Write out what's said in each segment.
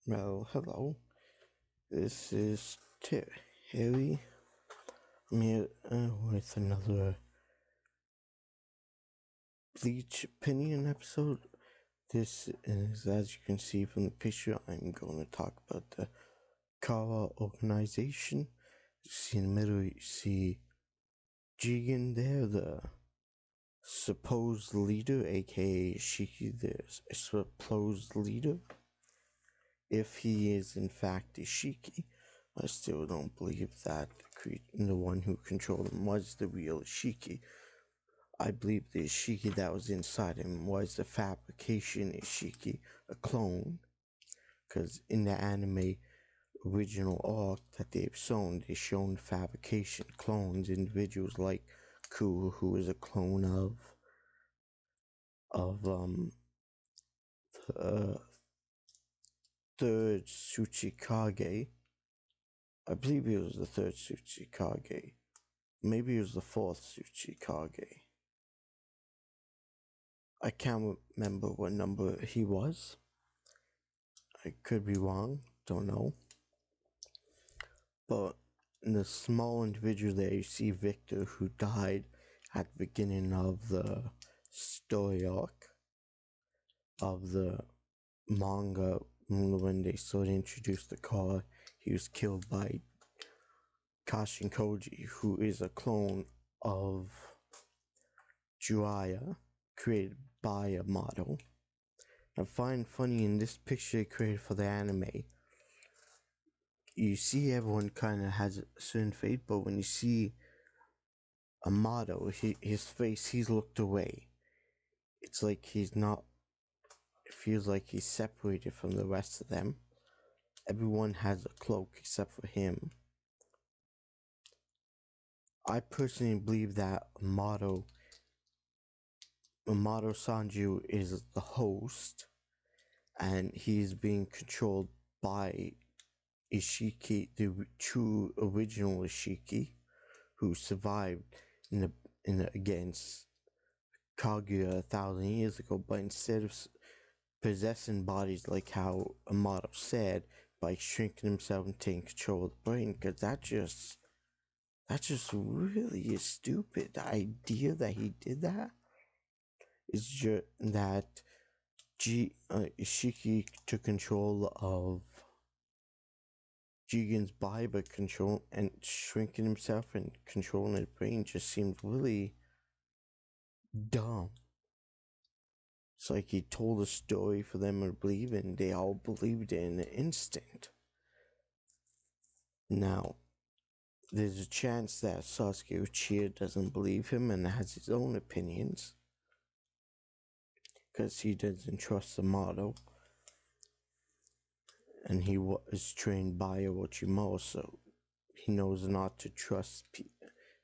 Well, hello. This is Harry. I'm here with another Bleach opinion episode. This is, as you can see from the picture, I'm going to talk about the Kara organization. You see in the middle, you see Jigen there, the supposed leader, aka Shiki, the supposed leader. If he is in fact a Shiki, I still don't believe that the one who controlled him was the real Shiki. I believe the Shiki that was inside him was the fabrication Shiki, a clone. Because in the anime original arc that they've shown fabrication clones, individuals like Ku, who is a clone of the third Tsuchikage. I believe he was the third Tsuchikage. Maybe he was the fourth Tsuchikage. I can't remember what number he was. I could be wrong, don't know. But in the small individual there, you see Victor, who died at the beginning of the story arc of the manga. When they sort of introduced the car, he was killed by Kashin Koji, who is a clone of Jiraiya, created by a model. I find funny in this picture they created for the anime, you see everyone kind of has a certain fate, but when you see a model, his face, he's looked away. It's like he's not, it feels like he's separated from the rest of them. Everyone has a cloak except for him. I personally believe that Amato Sanju is the host, and he's being controlled by Ishiki, the true original Ishiki, who survived against Kaguya 1,000 years ago, but instead of possessing bodies like how Amato said, by shrinking himself and taking control of the brain, because that's just really a stupid idea that he did that. It's just that Ishiki took control of Jigen's body, but control and shrinking himself and controlling his brain just seemed really dumb. It's like he told a story for them to believe in, they all believed it in an instant. Now, there's a chance that Sasuke Uchiha doesn't believe him and has his own opinions, because he doesn't trust the model, and he was trained by Orochimaru, so he knows not to trust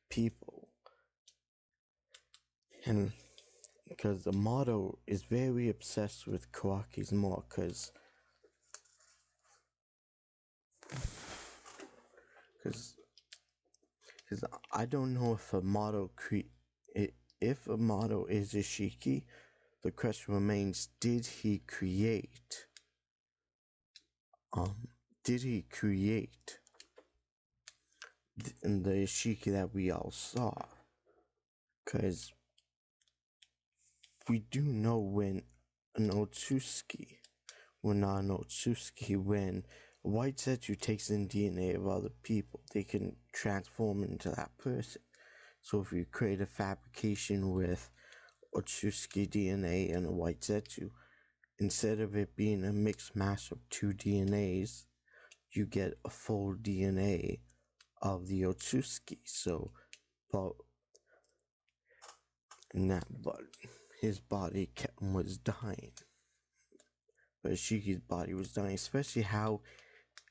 people. And because the model is very obsessed with Kawaki's mark, because I don't know if a model if a model is a Shiki, the question remains: did he create the Shiki that we all saw? Because we do know when an Otsutsuki, when not an Otsutsuki, when White Zetsu takes in DNA of other people, they can transform into that person. So if you create a fabrication with Otsutsuki DNA and a White Zetsu, instead of it being a mixed mash of two DNAs, you get a full DNA of the Otsutsuki. So, but his body was dying. But Shiki's body was dying, especially how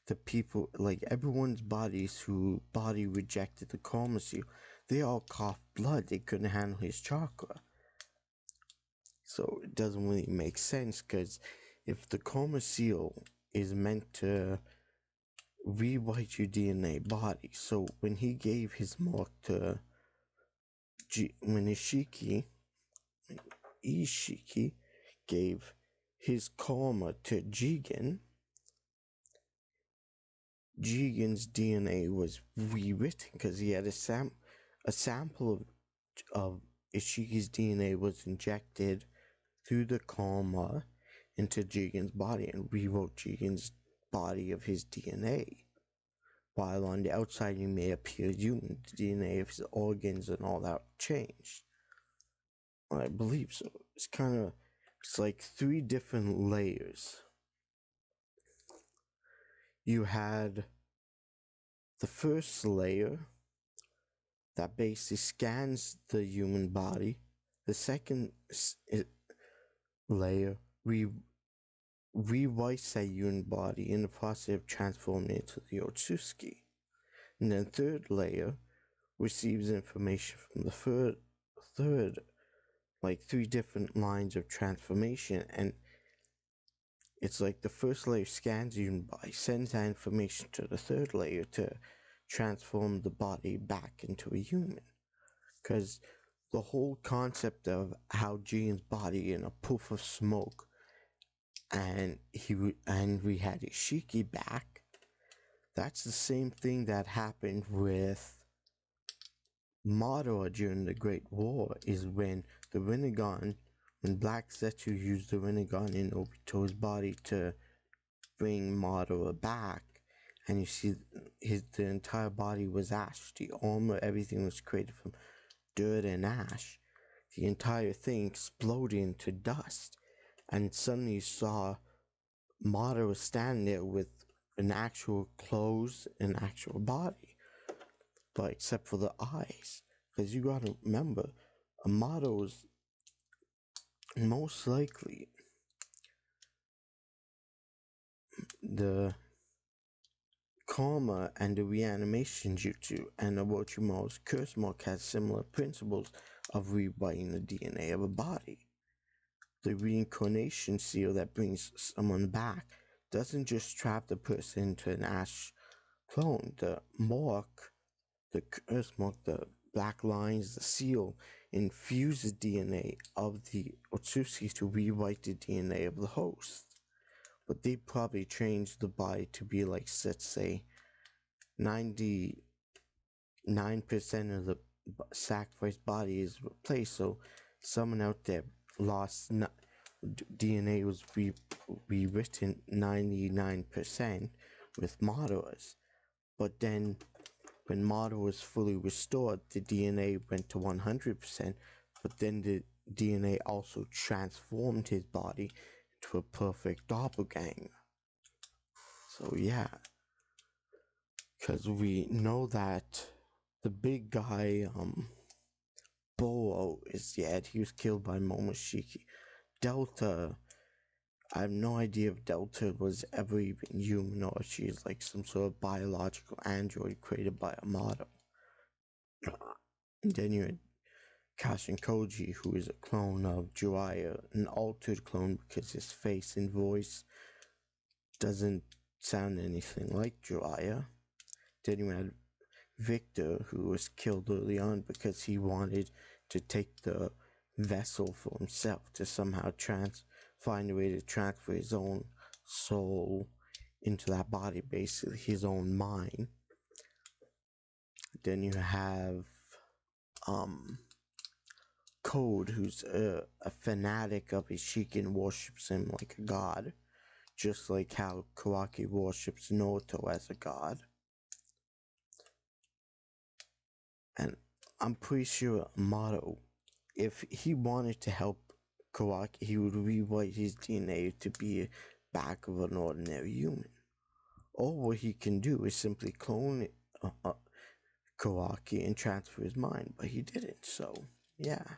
the people, like everyone's bodies who body rejected the Karma Seal, they all coughed blood. They couldn't handle his chakra. So it doesn't really make sense, because if the Karma Seal is meant to rewrite your DNA body, so when he gave his mark to when Ishiki gave his karma to Jigen, Jigen's DNA was rewritten because he had a sample of Ishiki's DNA was injected through the coma into Jigen's body and rewrote Jigen's body of his DNA. While on the outside he may appear human, the DNA of his organs and all that changed. I believe so. It's like 3 different layers. You had the first layer that basically scans the human body. The second layer rewrites that human body in the process of transforming it to the Otsutsuki. And then third layer receives information from the third, like 3 different lines of transformation, and it's like the first layer scans the human body, sends that information to the third layer to transform the body back into a human. Because the whole concept of how Jigen's body in a puff of smoke and we had Ishiki back, that's the same thing that happened with Madara during the Great War, is when Black Zetsu used the Rinnegan in Obito's body to bring Madara back, and you see the entire body was ash, the armor, everything was created from dirt and ash. The entire thing exploded into dust, and suddenly you saw Madara standing there with an actual clothes and actual body, but except for the eyes. Because you gotta remember, Amato's most likely the karma and the reanimation jutsu and Orochimaru's curse mark has similar principles of rewriting the DNA of a body. The reincarnation seal that brings someone back doesn't just trap the person into an ash clone. The mark, the curse mark, the black lines, the seal infuse the DNA of the Otsutsuki to rewrite the DNA of the host. But they probably changed the body to be like, let's say, 99% of the sacrificed body is replaced. So someone out there lost DNA was rewritten 99% with Madara's. But then when Madara was fully restored, the DNA went to 100%, but then the DNA also transformed his body into a perfect doppelganger. So yeah, because we know that the big guy, Boro, is dead. He was killed by Momoshiki. Delta, I have no idea if Delta was ever even human or if she is like some sort of biological android created by Amato. And then you had Kashin Koji, who is a clone of Jiraiya, an altered clone because his face and voice doesn't sound anything like Jiraiya. Then you had Victor, who was killed early on because he wanted to take the vessel for himself to somehow find a way to transfer his own soul into that body, basically his own mind. Then you have Code, who's a fanatic of Ishikin, worships him like a god, just like how Kawaki worships Naruto as a god. And I'm pretty sure Amato, if he wanted to help Kawaki, he would rewrite his DNA to be back of an ordinary human. Or what he can do is simply clone Kawaki and transfer his mind, but he didn't, so yeah.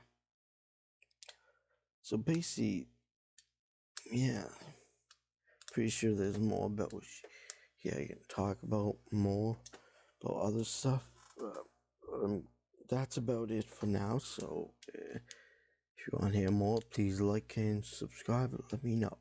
So basically, yeah, pretty sure there's more about I can talk about more about other stuff. That's about it for now, so if you want to hear more, please like and subscribe and let me know.